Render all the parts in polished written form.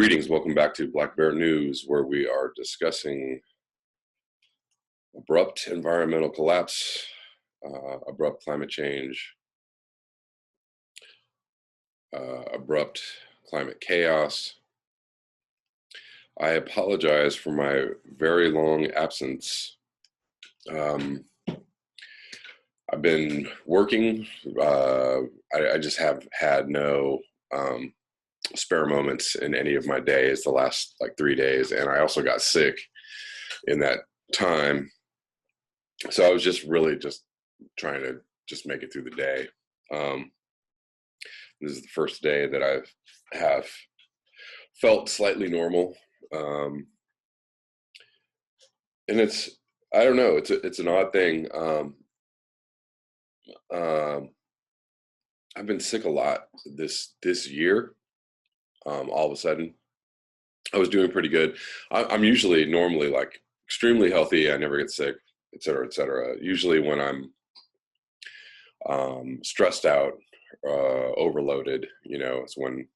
Greetings, welcome back to Black Bear News, where we are discussing abrupt environmental collapse, abrupt climate change, abrupt climate chaos. I apologize for my very long absence. I've been working. I just have had no spare moments in any of my days the last like 3 days, and I also got sick in that time, so I was just really just trying to just make it through the day. This is the first day that I have felt slightly normal, and it's, I don't know, it's an odd thing. I've been sick a lot this year. All of a sudden, I was doing pretty good. I'm usually normally like extremely healthy. I never get sick, et cetera, et cetera. Usually when I'm stressed out, overloaded, it's when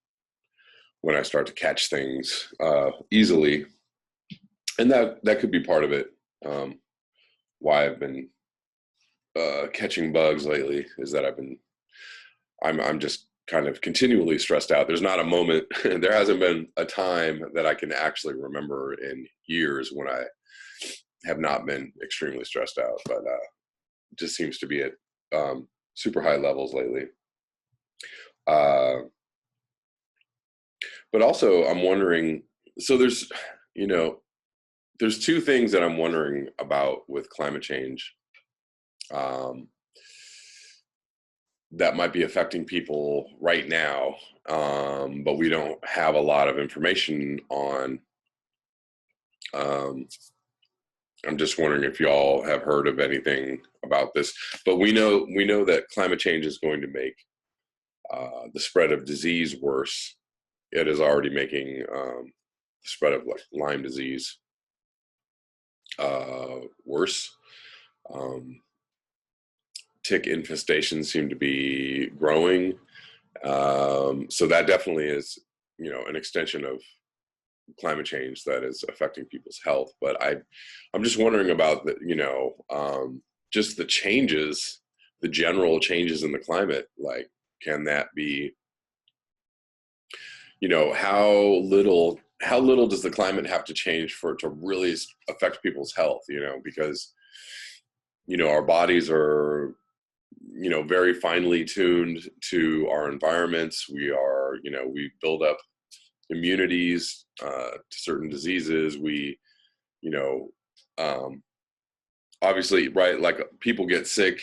I start to catch things easily, and that could be part of it. Why I've been catching bugs lately is that I'm just kind of continually stressed out. There's not a moment, there hasn't been a time that I can actually remember in years when I have not been extremely stressed out, but it just seems to be at super high levels lately. But also I'm wondering, so there's two things that I'm wondering about with climate change that might be affecting people right now, but we don't have a lot of information on. I'm just wondering if y'all have heard of anything about this, but we know that climate change is going to make the spread of disease worse. It is already making the spread of like Lyme disease worse. Tick infestations seem to be growing. So that definitely is, an extension of climate change that is affecting people's health. But I'm just wondering about just the changes, the general changes in the climate. Like, can that be, how little does the climate have to change for it to really affect people's health? Because, our bodies are, very finely tuned to our environments. We are, we build up immunities to certain diseases. We, obviously, right, like people get sick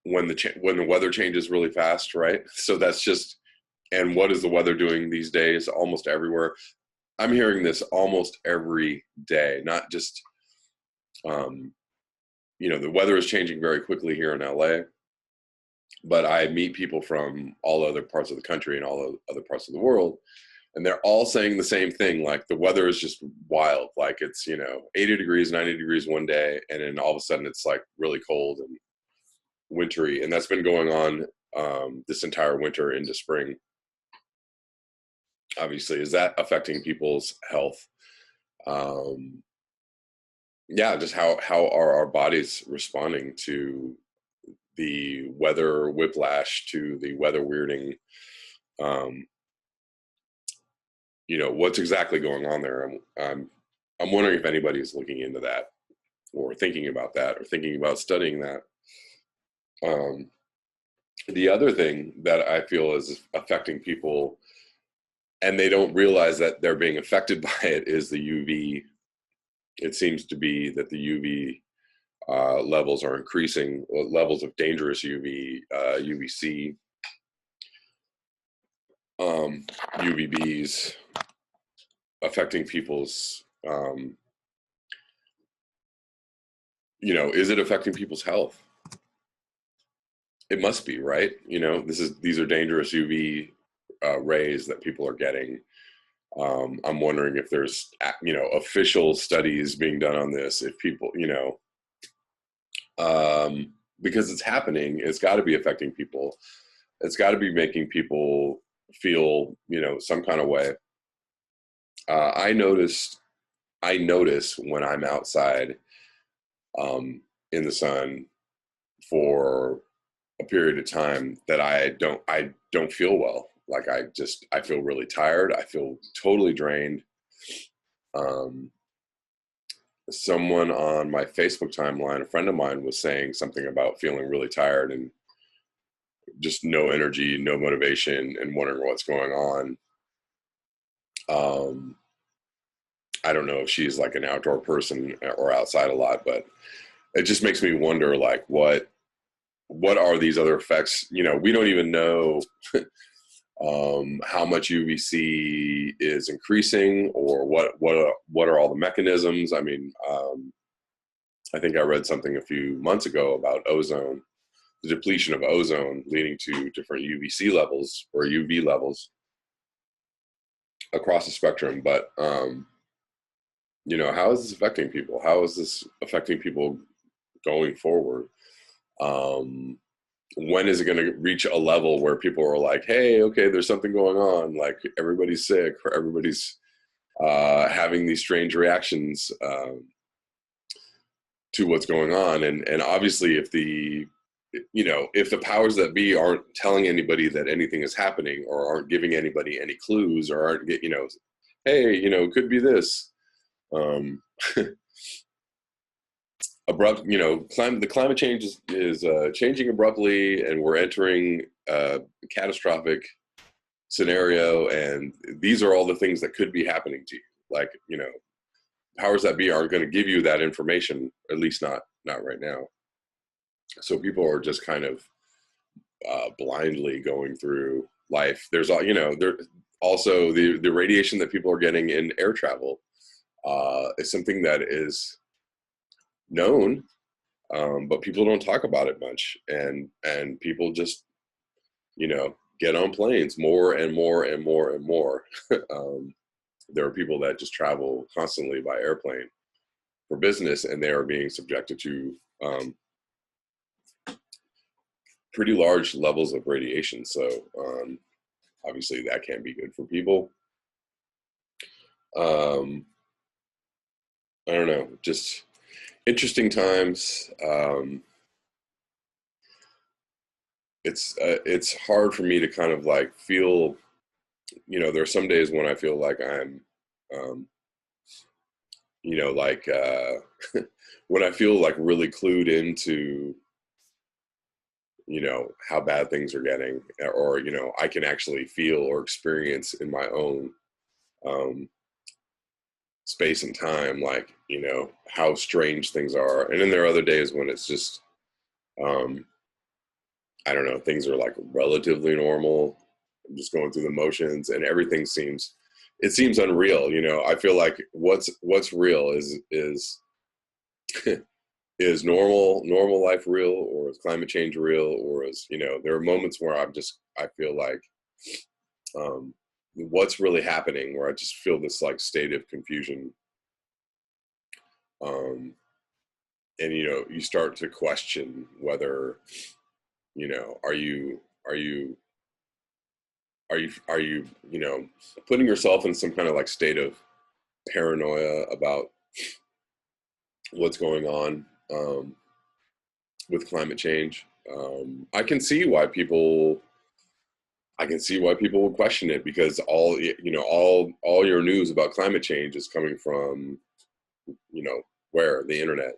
when the weather changes really fast, right? So that's just, and what is the weather doing these days? Almost everywhere. I'm hearing this almost every day, not just, the weather is changing very quickly here in LA. But I meet people from all other parts of the country and all other parts of the world, and they're all saying the same thing. Like, the weather is just wild. Like, it's, 80 degrees, 90 degrees one day, and then all of a sudden it's like really cold and wintry. And that's been going on this entire winter into spring. Obviously, is that affecting people's health? Yeah, just how are our bodies responding to the weather whiplash, to the weather weirding? What's exactly going on there? I'm wondering if anybody's looking into that, or thinking about that, or thinking about studying that. The other thing that I feel is affecting people, and they don't realize that they're being affected by it, is the UV. It seems to be that the UV levels are increasing, levels of dangerous UV, UVC, UVBs, affecting people's, is it affecting people's health? It must be, right? These are dangerous UV rays that people are getting. I'm wondering if there's, official studies being done on this, if people, because it's happening, it's got to be affecting people. It's got to be making people feel, some kind of way. I notice when I'm outside in the sun for a period of time that I don't feel well. Like I feel really tired. I feel totally drained. Um, Someone on my Facebook timeline, a friend of mine, was saying something about feeling really tired and just no energy, no motivation, and wondering what's going on. Um, I don't know if she's like an outdoor person or outside a lot, but it just makes me wonder, like, what are these other effects? You know, we don't even know how much UVC is increasing, or what are all the mechanisms. I mean, I think I read something a few months ago about ozone, the depletion of ozone leading to different UVC levels or UV levels across the spectrum. But you know, how is this affecting people? How is this affecting people going forward? When is it going to reach a level where people are like, hey, okay, there's something going on, like everybody's sick, or everybody's having these strange reactions to what's going on? And obviously, if if the powers that be aren't telling anybody that anything is happening, or aren't giving anybody any clues, or aren't hey, could be this, um, abrupt, the climate change is changing abruptly, and we're entering a catastrophic scenario, and these are all the things that could be happening to you. Like, powers that be aren't going to give you that information, at least not right now. So people are just kind of blindly going through life. There's there also the radiation that people are getting in air travel is something that is known, but people don't talk about it much, and people just get on planes more and more and more and more. There are people that just travel constantly by airplane for business, and they are being subjected to pretty large levels of radiation. So obviously that can't be good for people. I don't know, just interesting times. It's hard for me to kind of like feel, there are some days when I feel like I'm, like when I feel like really clued into, how bad things are getting, or, I can actually feel or experience in my own space and time, like, how strange things are. And then there are other days when it's just, I don't know, things are like relatively normal. I'm just going through the motions, and everything seems unreal. I feel like what's real is is normal life real, or is climate change real, or is, there are moments where I feel like what's really happening, where I just feel this like state of confusion. And you start to question whether, are you putting yourself in some kind of like state of paranoia about what's going on with climate change. I can see why people would question it, because all your news about climate change is coming from, where the internet.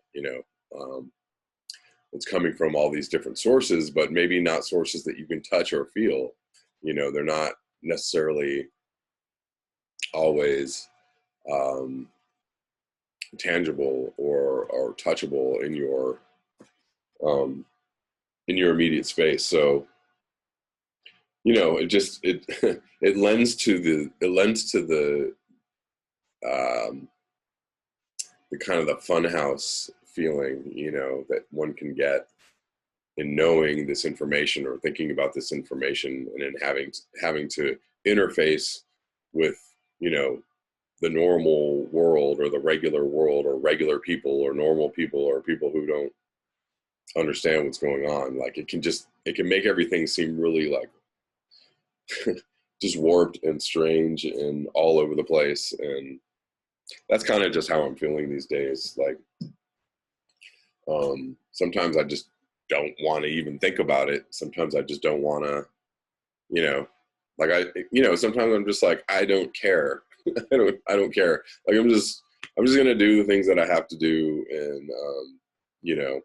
It's coming from all these different sources, but maybe not sources that you can touch or feel. They're not necessarily always tangible or touchable um, in your immediate space. So it it lends to the kind of the funhouse feeling, that one can get in knowing this information, or thinking about this information, and then having to interface with, the normal world, or the regular world, or regular people, or normal people, or people who don't understand what's going on. Like, it can make everything seem really like just warped and strange and all over the place. And that's kind of just how I'm feeling these days. Like, sometimes I just don't want to even think about it. Sometimes I just don't want to, you know, like sometimes I'm just like, I don't care. I don't care. Like, I'm just going to do the things that I have to do. And, you know,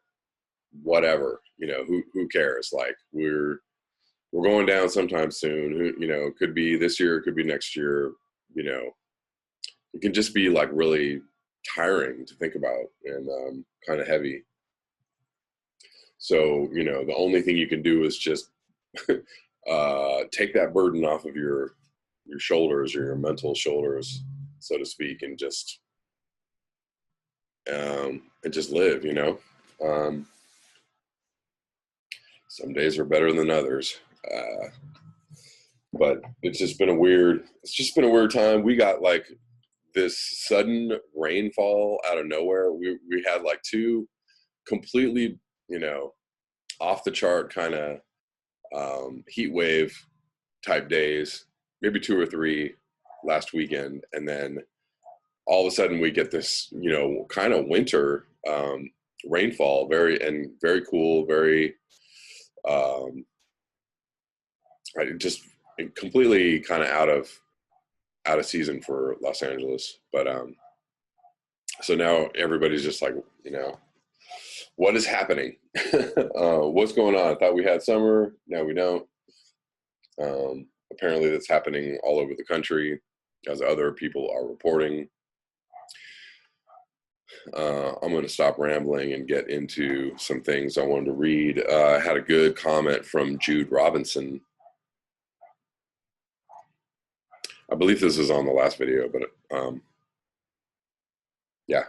whatever, who cares? Like, we're going down sometime soon. It could be this year, it could be next year. It can just be like really tiring to think about, and kind of heavy. So, the only thing you can do is just take that burden off of your shoulders, or your mental shoulders, so to speak, and just live. Some days are better than others. But it's just been a weird time. We got like this sudden rainfall out of nowhere. We had like two completely, off the chart kind of heat wave type days, maybe two or three last weekend. And then all of a sudden we get this, kind of winter rainfall, very cool, very just completely kind of out of season for Los Angeles. But so now everybody's just like, what is happening? What's going on? I thought we had summer. Now we don't. Apparently that's happening all over the country, as other people are reporting. I'm going to stop rambling and get into some things I wanted to read. I had a good comment from Jude Robinson. I believe this is on the last video, but yeah.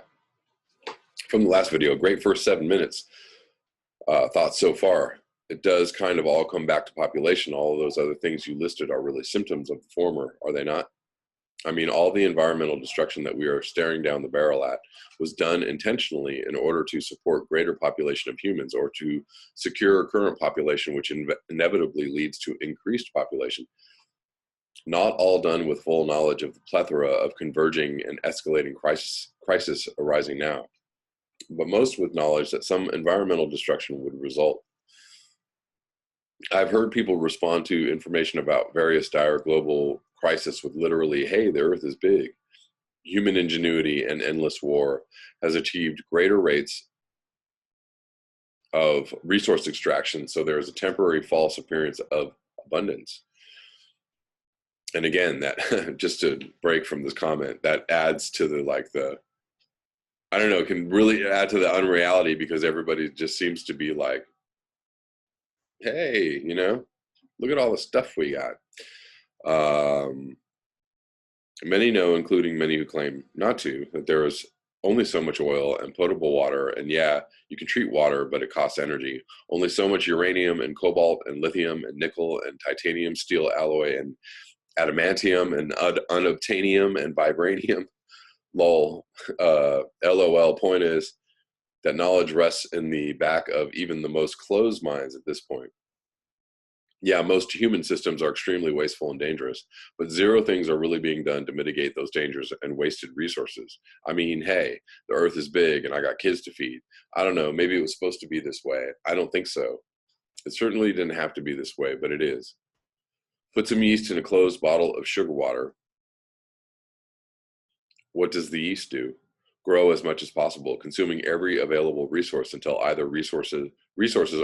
From the last video, great first 7 minutes. Thoughts so far. It does kind of all come back to population. All of those other things you listed are really symptoms of the former, are they not? I mean, all the environmental destruction that we are staring down the barrel at was done intentionally in order to support greater population of humans, or to secure a current population, which inevitably leads to increased population. Not all done with full knowledge of the plethora of converging and escalating crisis arising now, but most with knowledge that some environmental destruction would result. I've heard people respond to information about various dire global crisis with literally, hey, the earth is big. Human ingenuity and endless war has achieved greater rates of resource extraction, so there is a temporary false appearance of abundance. And again, that just to break from this comment, that adds to the I don't know, it can really add to the unreality, because everybody just seems to be like, hey, look at all the stuff we got. Many know, including many who claim not to, that there is only so much oil and potable water. And yeah, you can treat water, but it costs energy. Only so much uranium and cobalt and lithium and nickel and titanium, steel alloy and adamantium and unobtainium and vibranium. Lol. LOL. Point is that knowledge rests in the back of even the most closed minds at this point. Yeah, most human systems are extremely wasteful and dangerous, but zero things are really being done to mitigate those dangers and wasted resources. I mean, hey, the earth is big and I got kids to feed. I don't know, maybe it was supposed to be this way. I don't think so. It certainly didn't have to be this way, but it is. Put some yeast in a closed bottle of sugar water. What does the yeast do? Grow as much as possible, consuming every available resource until either resources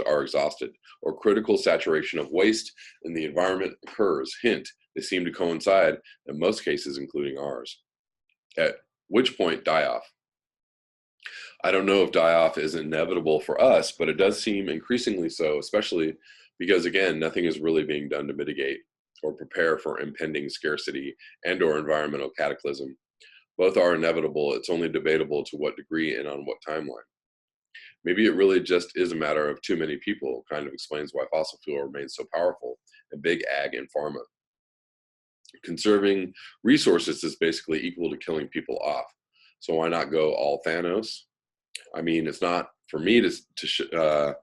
are exhausted, or critical saturation of waste in the environment occurs. Hint, they seem to coincide in most cases, including ours. At which point, die-off. I don't know if die-off is inevitable for us, but it does seem increasingly so, especially because, again, nothing is really being done to mitigate or prepare for impending scarcity and or environmental cataclysm. Both are inevitable. It's only debatable to what degree and on what timeline. Maybe it really just is a matter of too many people. Kind of explains why fossil fuel remains so powerful in big ag and pharma. Conserving resources is basically equal to killing people off. So why not go all Thanos? I mean, it's not for me to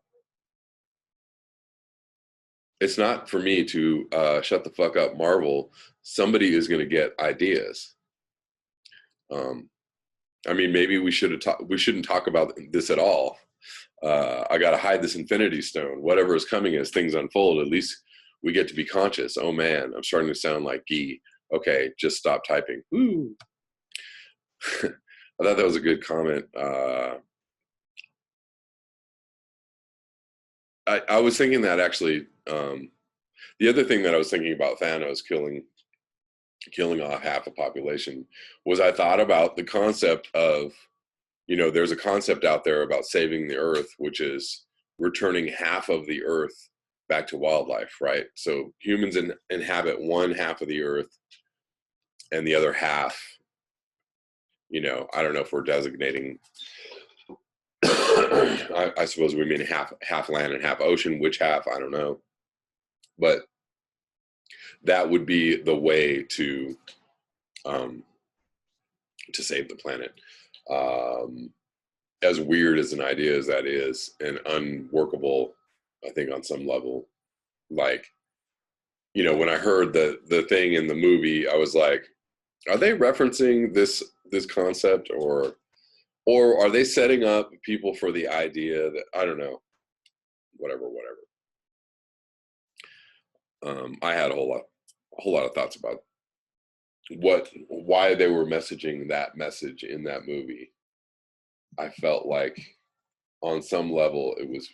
it's not for me to shut the fuck up, Marvel. Somebody is going to get ideas. I mean, maybe we shouldn't talk about this at all. I got to hide this Infinity Stone. Whatever is coming as things unfold, at least we get to be conscious. Oh man, I'm starting to sound like Guy. Okay, just stop typing. Woo. I thought that was a good comment. I was thinking that actually, the other thing that I was thinking about Thanos killing off half the population was I thought about the concept of, there's a concept out there about saving the earth, which is returning half of the earth back to wildlife, right? So humans inhabit one half of the earth and the other half, I don't know if we're designating, I suppose we mean half land and half ocean, which half, I don't know. But that would be the way to save the planet. As weird as an idea as that is, and unworkable, I think on some level. Like, when I heard the thing in the movie, I was like, are they referencing this concept, or are they setting up people for the idea that, I don't know, whatever. I had a whole lot of thoughts about why they were messaging that message in that movie. I felt like on some level it was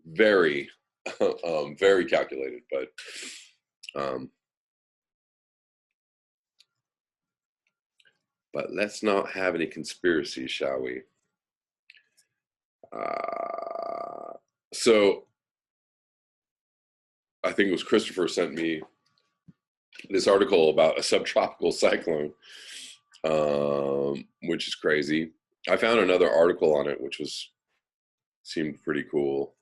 very, very calculated, but let's not have any conspiracies, shall we? So I think it was Christopher sent me this article about a subtropical cyclone, which is crazy. I found another article on it, which seemed pretty cool.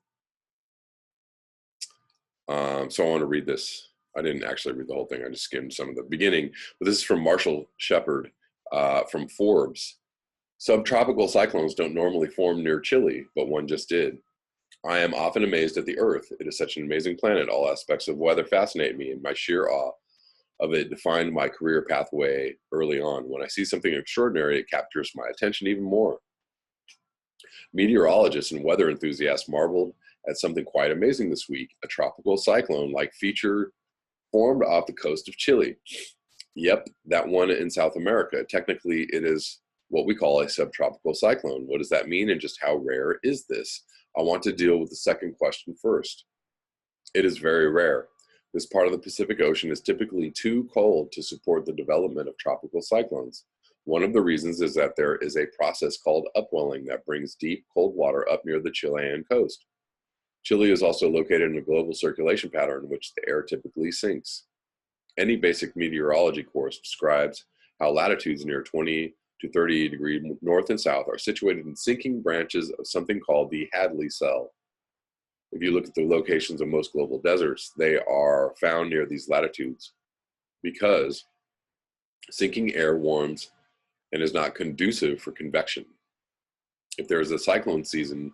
So I want to read this. I didn't actually read the whole thing. I just skimmed some of the beginning. But this is from Marshall Shepard from Forbes. Subtropical cyclones don't normally form near Chile, but one just did. I am often amazed at the Earth. It is such an amazing planet. All aspects of weather fascinate me, and my sheer awe of it defined my career pathway early on. When I see something extraordinary, it captures my attention even more. Meteorologists and weather enthusiasts marveled at something quite amazing this week. A tropical cyclone-like feature formed off the coast of Chile. Yep, that one in South America. Technically, it is what we call a subtropical cyclone. What does that mean, and just how rare is this? I want to deal with the second question first. It is very rare. This part of the Pacific Ocean is typically too cold to support the development of tropical cyclones. One of the reasons is that there is a process called upwelling that brings deep, cold water up near the Chilean coast. Chile is also located in a global circulation pattern in which the air typically sinks. Any basic meteorology course describes how latitudes near 20 to 30 degrees north and south are situated in sinking branches of something called the Hadley cell. If you look at the locations of most global deserts, they are found near these latitudes because sinking air warms and is not conducive for convection. If there is a cyclone season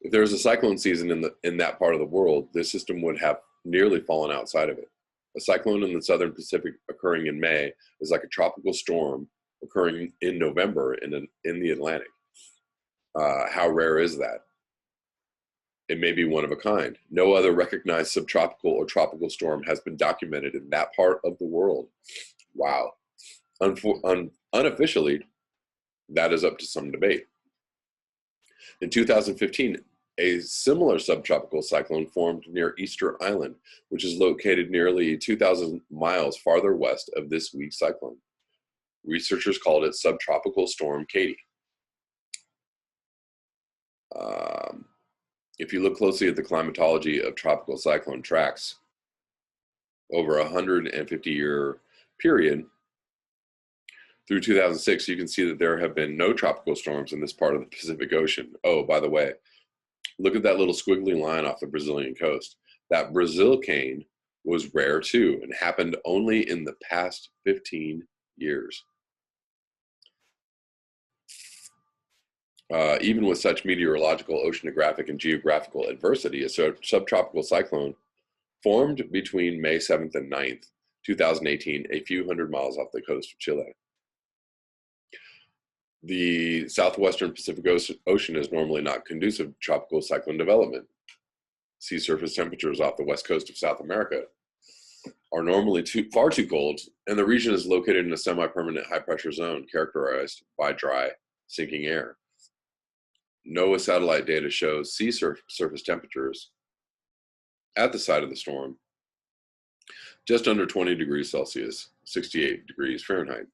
in that part of the world, this system would have nearly fallen outside of it. A cyclone in the southern Pacific occurring in May is like a tropical storm occurring in November in the Atlantic. How rare is that? It may be one of a kind. No other recognized subtropical or tropical storm has been documented in that part of the world. Wow. Unofficially, that is up to some debate. In 2015, a similar subtropical cyclone formed near Easter Island, which is located nearly 2,000 miles farther west of this week's cyclone. Researchers called it Subtropical Storm Katie. If you look closely at the climatology of tropical cyclone tracks over a 150-year period through 2006, you can see that there have been no tropical storms in this part of the Pacific Ocean. Oh, by the way, look at that little squiggly line off the Brazilian coast. That Brazil cane was rare too and happened only in the past 15 years. Even with such meteorological, oceanographic, and geographical adversity, a subtropical cyclone formed between May 7th and 9th, 2018, a few hundred miles off the coast of Chile. The southwestern Pacific Ocean is normally not conducive to tropical cyclone development. Sea surface temperatures off the west coast of South America are normally far too cold, and the region is located in a semi-permanent high-pressure zone characterized by dry, sinking air. NOAA satellite data shows sea surface temperatures at the site of the storm just under 20 degrees Celsius, 68 degrees Fahrenheit.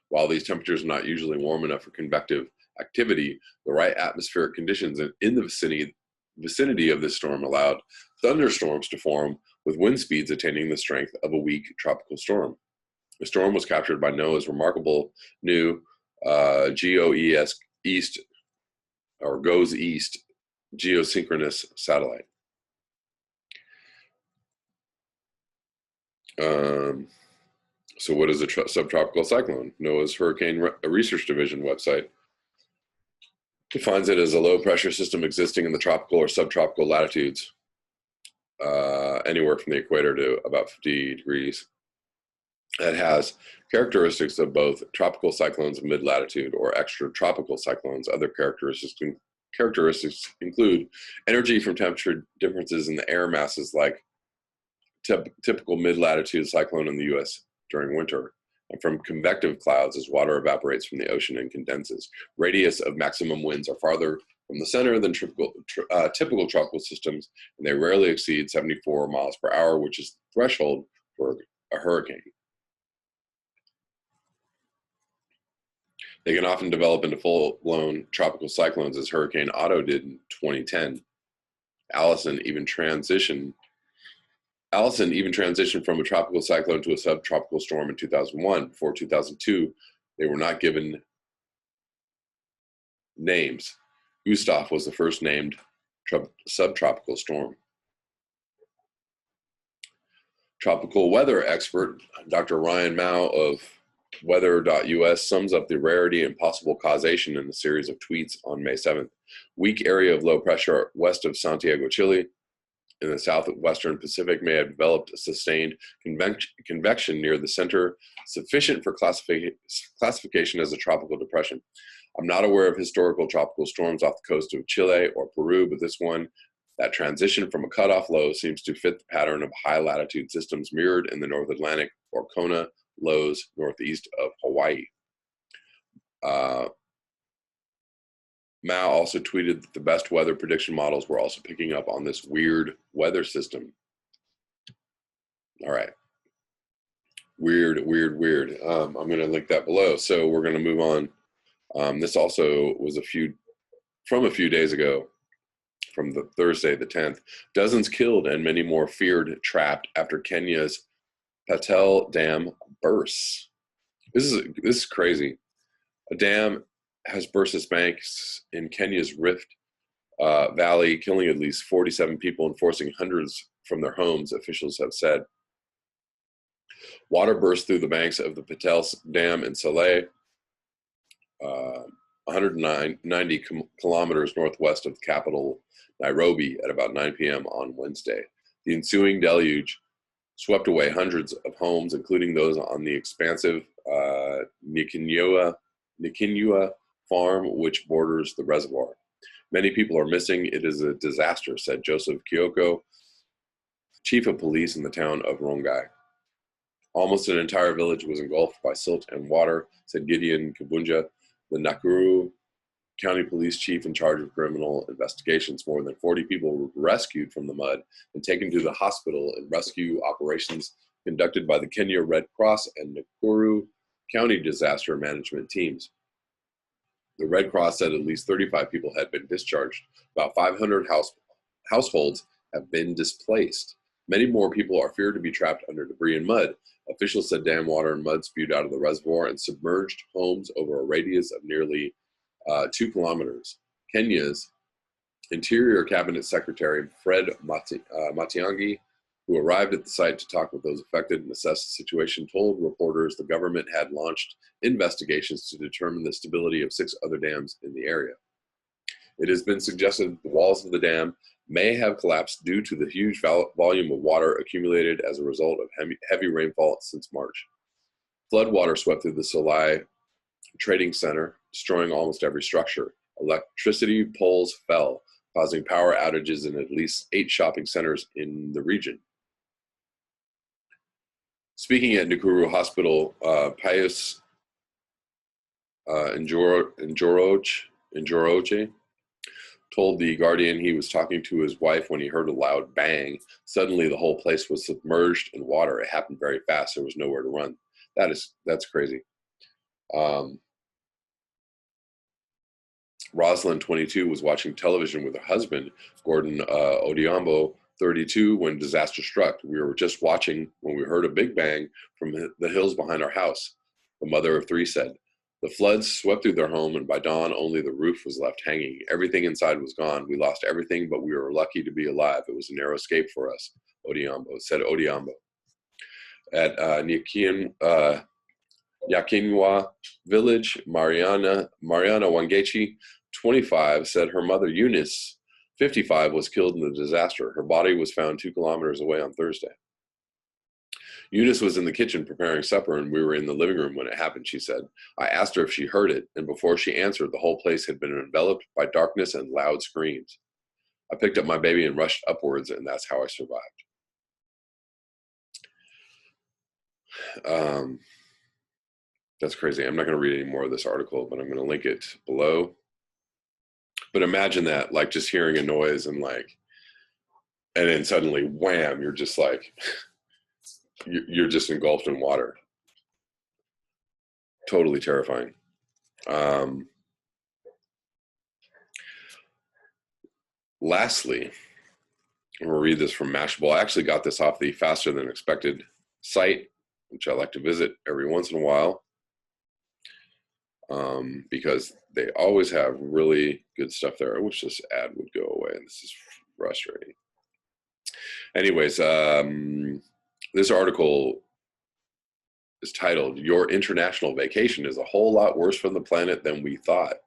While these temperatures are not usually warm enough for convective activity, the right atmospheric conditions in the vicinity of this storm allowed thunderstorms to form, with wind speeds attaining the strength of a weak tropical storm. The storm was captured by NOAA's remarkable new GOES East, or GOES East, geosynchronous satellite. So what is a subtropical cyclone? NOAA's Hurricane Research Division website defines it as a low pressure system existing in the tropical or subtropical latitudes, anywhere from the equator to about 50 degrees. It has characteristics of both tropical cyclones of mid-latitude or extratropical cyclones. Other characteristics include energy from temperature differences in the air masses, like typical mid-latitude cyclone in the U.S. during winter, and from convective clouds as water evaporates from the ocean and condenses. Radius of maximum winds are farther from the center than typical tropical systems, and they rarely exceed 74 miles per hour, which is the threshold for a hurricane. They can often develop into full-blown tropical cyclones, as Hurricane Otto did in 2010. Allison even transitioned from a tropical cyclone to a subtropical storm in 2001. Before 2002, they were not given names. Gustav was the first named subtropical storm. Tropical weather expert Dr. Ryan Mao of weather.us sums up the rarity and possible causation in a series of tweets on May 7th. Weak area of low pressure west of Santiago, Chile, in the southwestern Pacific may have developed a sustained convection near the center, sufficient for classification as a tropical depression. I'm not aware of historical tropical storms off the coast of Chile or Peru, but this one, that transition from a cutoff low, seems to fit the pattern of high latitude systems mirrored in the North Atlantic or Kona lows northeast of Hawaii. Mao also tweeted that the best weather prediction models were also picking up on this weird weather system. All right. Weird. I'm going to link that below. So we're going to move on. This also was a few days ago, from the Thursday, the 10th. Dozens killed and many more feared trapped after Kenya's Patel Dam bursts. This is crazy. A dam has burst its banks in Kenya's Rift Valley, killing at least 47 people and forcing hundreds from their homes, officials have said. Water burst through the banks of the Patel Dam in Saleh, 190 kilometers northwest of the capital, Nairobi, at about 9 p.m. on Wednesday. The ensuing deluge swept away hundreds of homes, including those on the expansive Nikinyua farm, which borders the reservoir. Many people are missing. It is a disaster, said Joseph Kioko, chief of police in the town of Rongai. Almost an entire village was engulfed by silt and water, said Gideon Kabunja, the Nakuru County Police Chief in charge of criminal investigations. More than 40 people were rescued from the mud and taken to the hospital in rescue operations conducted by the Kenya Red Cross and Nakuru County disaster management teams. The Red Cross said at least 35 people had been discharged. About 500 households have been displaced. Many more people are feared to be trapped under debris and mud. Officials said dam water and mud spewed out of the reservoir and submerged homes over a radius of nearly 2 kilometers. Kenya's Interior Cabinet Secretary Fred Matiang'i, who arrived at the site to talk with those affected and assess the situation, told reporters the government had launched investigations to determine the stability of 6 other dams in the area. It has been suggested that the walls of the dam may have collapsed due to the huge volume of water accumulated as a result of heavy rainfall since March. Floodwater swept through the Solai Trading Center, destroying almost every structure. Electricity poles fell, causing power outages in at least 8 shopping centers in the region. Speaking at Nakuru Hospital, Pius Njoroge told The Guardian he was talking to his wife when he heard a loud bang. Suddenly, the whole place was submerged in water. It happened very fast. There was nowhere to run. That's crazy. Rosalind, 22, was watching television with her husband, Gordon Odiambo, 32, when disaster struck. We were just watching when we heard a big bang from the hills behind our house, the mother of 3 said. The floods swept through their home, and by dawn, only the roof was left hanging. Everything inside was gone. We lost everything, but we were lucky to be alive. It was a narrow escape for us, said Odiambo. At Yakinwa village, Mariana Wangechi, 25, said her mother Eunice, 55, was killed in the disaster. Her body was found 2 kilometers away on Thursday. Eunice was in the kitchen preparing supper, and we were in the living room when it happened, she said. I asked her if she heard it, and before she answered, the whole place had been enveloped by darkness and loud screams. I picked up my baby and rushed upwards, and that's how I survived. That's crazy. I'm not going to read any more of this article, but I'm going to link it below. But imagine that, like just hearing a noise and then suddenly, wham, you're just like, you're just engulfed in water. Totally terrifying. Lastly, I'm going to read this from Mashable. I actually got this off the Faster Than Expected site, which I like to visit every once in a while, because they always have really good stuff there. I wish this ad would go away. This is frustrating. Anyways, this article is titled, Your International Vacation is a Whole Lot Worse for the Planet Than We Thought.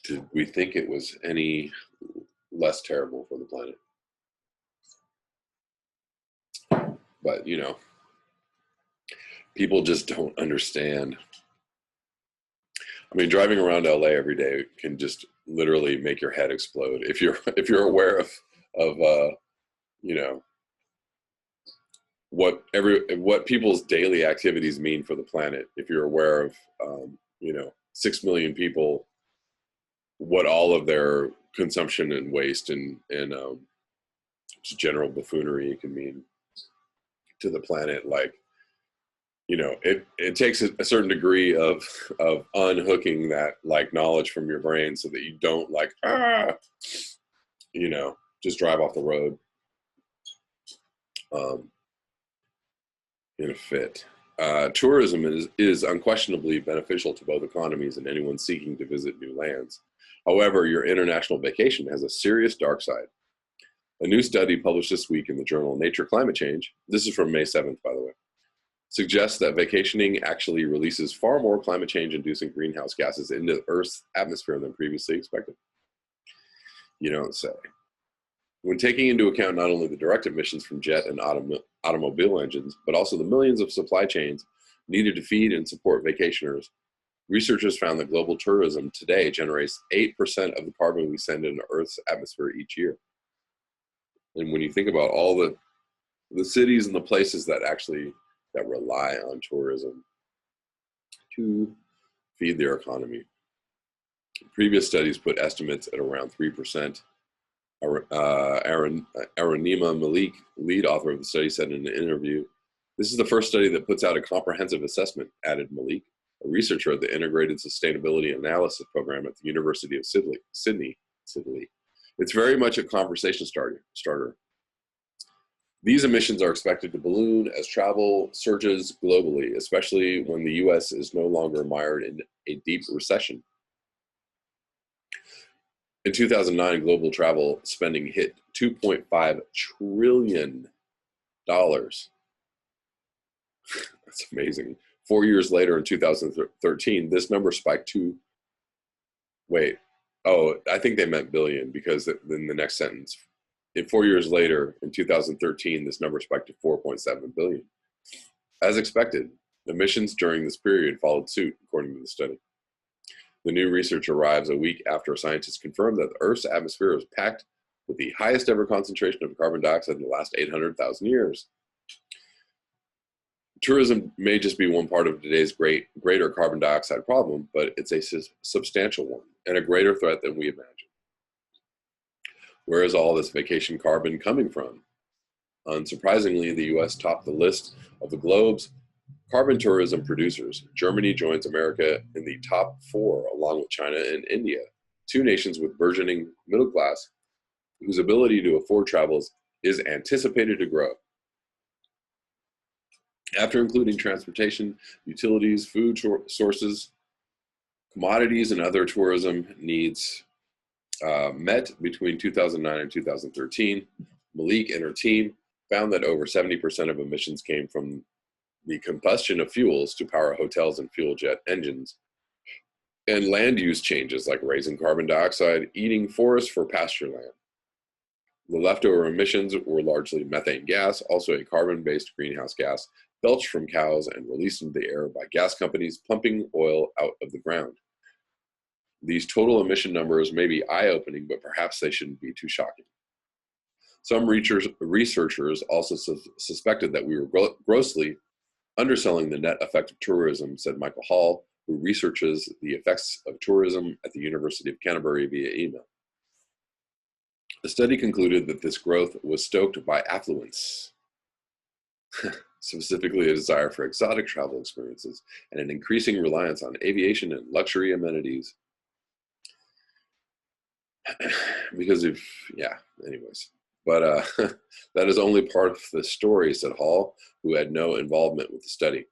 Did we think it was any less terrible for the planet? But, people just don't understand. I mean, driving around LA every day can just literally make your head explode. If you're aware of what people's daily activities mean for the planet, if you're aware of 6 million people, what all of their consumption and waste and just general buffoonery can mean to the planet, it takes a certain degree of unhooking that knowledge from your brain so that you don't just drive off the road in a fit. Tourism is unquestionably beneficial to both economies and anyone seeking to visit new lands. However, your international vacation has a serious dark side. A new study published this week in the journal Nature Climate Change, this is from May 7th, by the way, suggests that vacationing actually releases far more climate change-inducing greenhouse gases into Earth's atmosphere than previously expected. You don't say. When taking into account not only the direct emissions from jet and automobile engines, but also the millions of supply chains needed to feed and support vacationers, researchers found that global tourism today generates 8% of the carbon we send into Earth's atmosphere each year. And when you think about all the cities and the places that rely on tourism to feed their economy, previous studies put estimates at around 3%. Aranima Malik, lead author of the study, said in an interview, "This is the first study that puts out a comprehensive assessment," added Malik, a researcher at the Integrated Sustainability Analysis Program at the University of Sydney. It's very much a conversation starter. These emissions are expected to balloon as travel surges globally, especially when the U.S. is no longer mired in a deep recession. In 2009, global travel spending hit $2.5 trillion. That's amazing. 4 years later, in 2013, this number spiked to, wait, oh, I think they meant billion, because in the next sentence, 4 years later, in 2013, this number spiked to 4.7 billion. As expected, emissions during this period followed suit, according to the study. The new research arrives a week after scientists confirmed that the Earth's atmosphere was packed with the highest ever concentration of carbon dioxide in the last 800,000 years. Tourism may just be one part of today's greater carbon dioxide problem, but it's a substantial one and a greater threat than we imagine. Where is all this vacation carbon coming from? Unsurprisingly, the U.S. topped the list of the globe's carbon tourism producers. Germany joins America in the top 4, along with China and India, 2 nations with burgeoning middle class whose ability to afford travel is anticipated to grow. After including transportation, utilities, food sources, commodities, and other tourism needs met between 2009 and 2013, Malik and her team found that over 70% of emissions came from the combustion of fuels to power hotels and fuel jet engines, and land use changes like raising carbon dioxide, eating forests for pasture land. The leftover emissions were largely methane gas, also a carbon-based greenhouse gas belched from cows and released into the air by gas companies pumping oil out of the ground. These total emission numbers may be eye-opening, but perhaps they shouldn't be too shocking. Some researchers also suspected that we were grossly underselling the net effect of tourism, said Michael Hall, who researches the effects of tourism at the University of Canterbury via email. The study concluded that this growth was stoked by affluence, specifically a desire for exotic travel experiences and an increasing reliance on aviation and luxury amenities. Because of, yeah, anyways. But that is only part of the story, said Hall, who had no involvement with the study.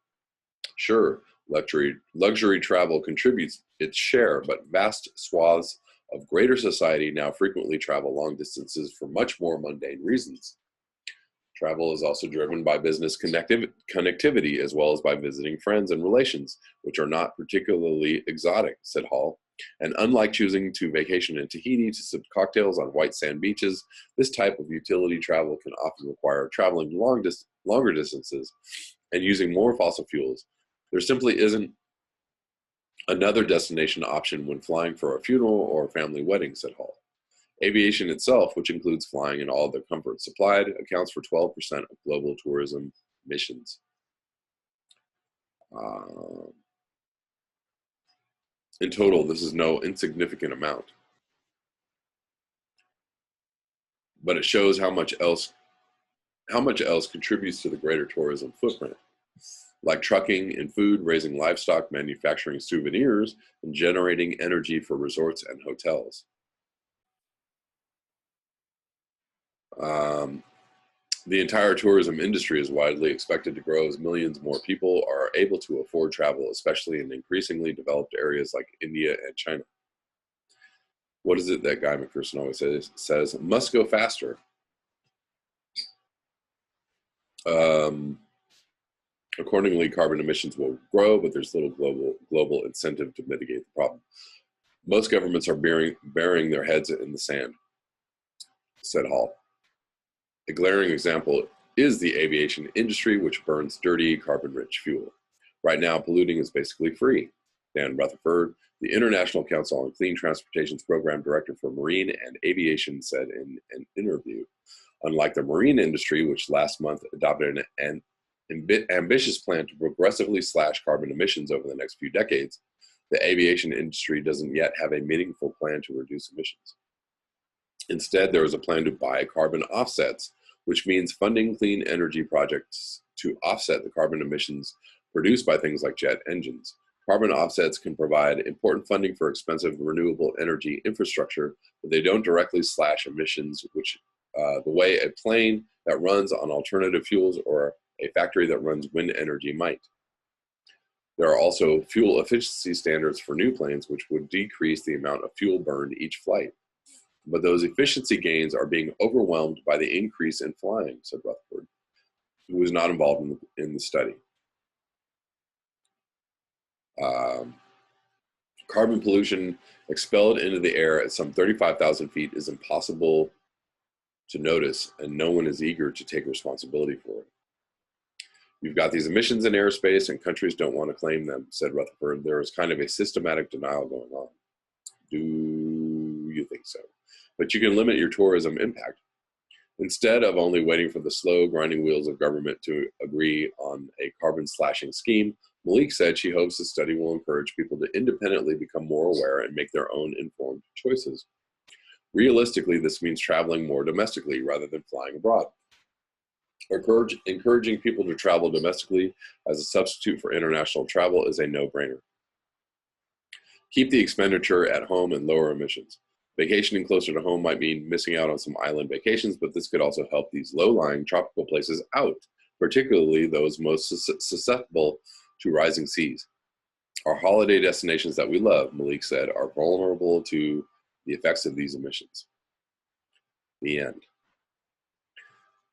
Sure, luxury travel contributes its share, but vast swaths of greater society now frequently travel long distances for much more mundane reasons. Travel is also driven by business connectivity as well as by visiting friends and relations, which are not particularly exotic, said Hall. And unlike choosing to vacation in Tahiti to sip cocktails on white sand beaches, this type of utility travel can often require traveling longer distances and using more fossil fuels. There simply isn't another destination option when flying for a funeral or a family wedding, said Hall. Aviation itself, which includes flying and all the comforts supplied, accounts for 12% of global tourism emissions. In total, this is no insignificant amount. But it shows how much else contributes to the greater tourism footprint, like trucking and food, raising livestock, manufacturing souvenirs, and generating energy for resorts and hotels. The entire tourism industry is widely expected to grow as millions more people are able to afford travel, especially in increasingly developed areas like India and China. What is it that Guy McPherson always says? Must go faster. Accordingly, carbon emissions will grow, but there's little global incentive to mitigate the problem. Most governments are burying their heads in the sand, said Hall. A glaring example is the aviation industry, which burns dirty, carbon-rich fuel. Right now, polluting is basically free. Dan Rutherford, the International Council on Clean Transportation's program director for marine and aviation, said in an interview, unlike the marine industry, which last month adopted an ambitious plan to progressively slash carbon emissions over the next few decades, the aviation industry doesn't yet have a meaningful plan to reduce emissions. Instead, there is a plan to buy carbon offsets, which means funding clean energy projects to offset the carbon emissions produced by things like jet engines. Carbon offsets can provide important funding for expensive renewable energy infrastructure, but they don't directly slash emissions, which the way a plane that runs on alternative fuels or a factory that runs wind energy might. There are also fuel efficiency standards for new planes, which would decrease the amount of fuel burned each flight. But those efficiency gains are being overwhelmed by the increase in flying, said Rutherford, who was not involved in the study. Um, Carbon pollution expelled into the air at some 35,000 feet is impossible to notice, and no one is eager to take responsibility for it. You've got these emissions in airspace, and countries don't want to claim them, said Rutherford. There is kind of a systematic denial going on. Do you think so? But you can limit your tourism impact. Instead of only waiting for the slow, grinding wheels of government to agree on a carbon slashing scheme, Malik said she hopes the study will encourage people to independently become more aware and make their own informed choices. Realistically, this means traveling more domestically rather than flying abroad. Encouraging people to travel domestically as a substitute for international travel is a no-brainer. Keep the expenditure at home and lower emissions. Vacationing closer to home might mean missing out on some island vacations, but this could also help these low-lying tropical places out, particularly those most susceptible to rising seas. Our holiday destinations that we love, Malik said, are vulnerable to the effects of these emissions. The end.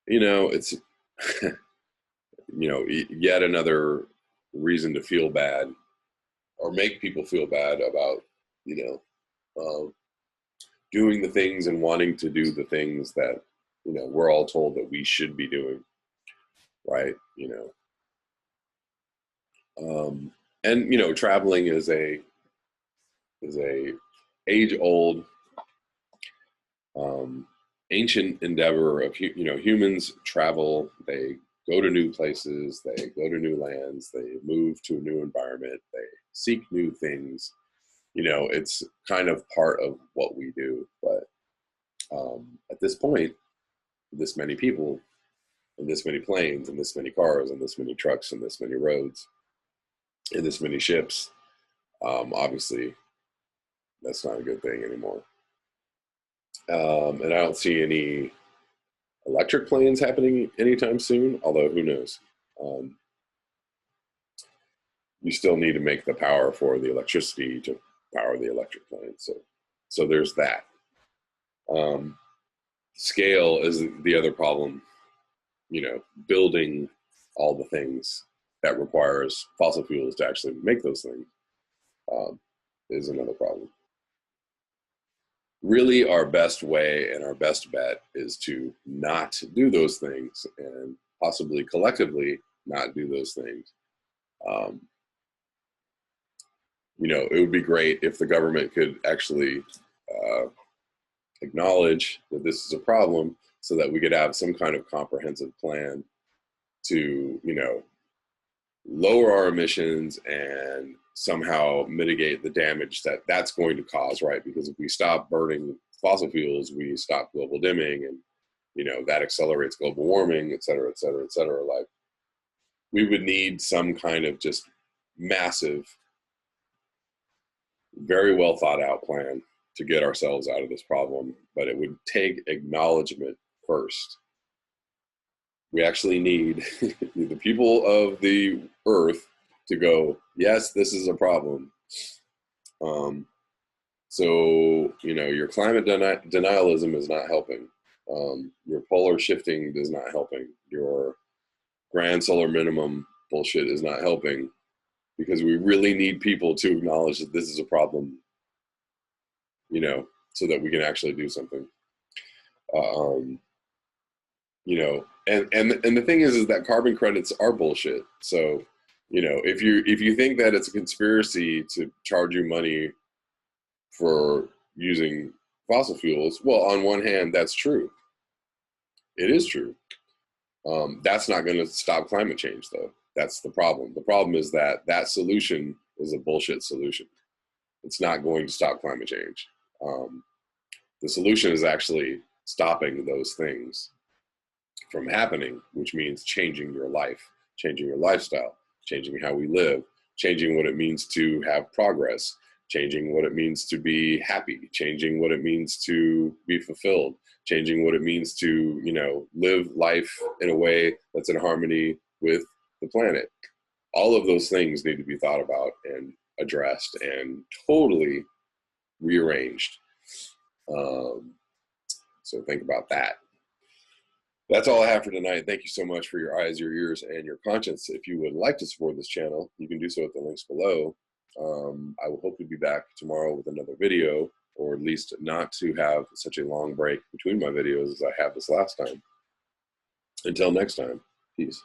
You know, it's, yet another reason to feel bad or make people feel bad about, doing the things and wanting to do the things that, we're all told that we should be doing, right? And traveling is a age-old, ancient endeavor of, humans travel, they go to new places, they go to new lands, they move to a new environment, they seek new things. It's kind of part of what we do. But at this point, this many people, and this many planes, and this many cars, and this many trucks, and this many roads, and this many ships, obviously, that's not a good thing anymore. And I don't see any electric planes happening anytime soon, although who knows? You still need to make the power for the electricity to power the electric planes. So there's that. Scale is the other problem. Building all the things that requires fossil fuels to actually make those things is another problem. Really, our best way and our best bet is to not do those things, and possibly collectively not do those things. It would be great if the government could actually acknowledge that this is a problem, so that we could have some kind of comprehensive plan to, lower our emissions and somehow mitigate the damage that that's going to cause, right? Because if we stop burning fossil fuels, we stop global dimming, and, that accelerates global warming, et cetera, et cetera, et cetera. Like, we would need some kind of just massive, very well thought out plan to get ourselves out of this problem, but it would take acknowledgement first. We actually need the people of the earth to go, yes, this is a problem. So, your climate denialism is not helping. Your polar shifting is not helping. Your grand solar minimum bullshit is not helping, because we really need people to acknowledge that this is a problem, so that we can actually do something. And the thing is that carbon credits are bullshit. So, if you think that it's a conspiracy to charge you money for using fossil fuels, well, on one hand, that's true. It is true. That's not going to stop climate change, though. That's the problem. The problem is that solution is a bullshit solution. It's not going to stop climate change. The solution is actually stopping those things from happening, which means changing your life, changing your lifestyle, changing how we live, changing what it means to have progress, changing what it means to be happy, changing what it means to be fulfilled, changing what it means to, live life in a way that's in harmony with the planet. All of those things need to be thought about and addressed and totally rearranged. So think about that. That's all I have for tonight. Thank you so much for your eyes, your ears, and your conscience. If you would like to support this channel, you can do so at the links below. I will hopefully be back tomorrow with another video, or at least not to have such a long break between my videos as I had this last time. Until next time, peace.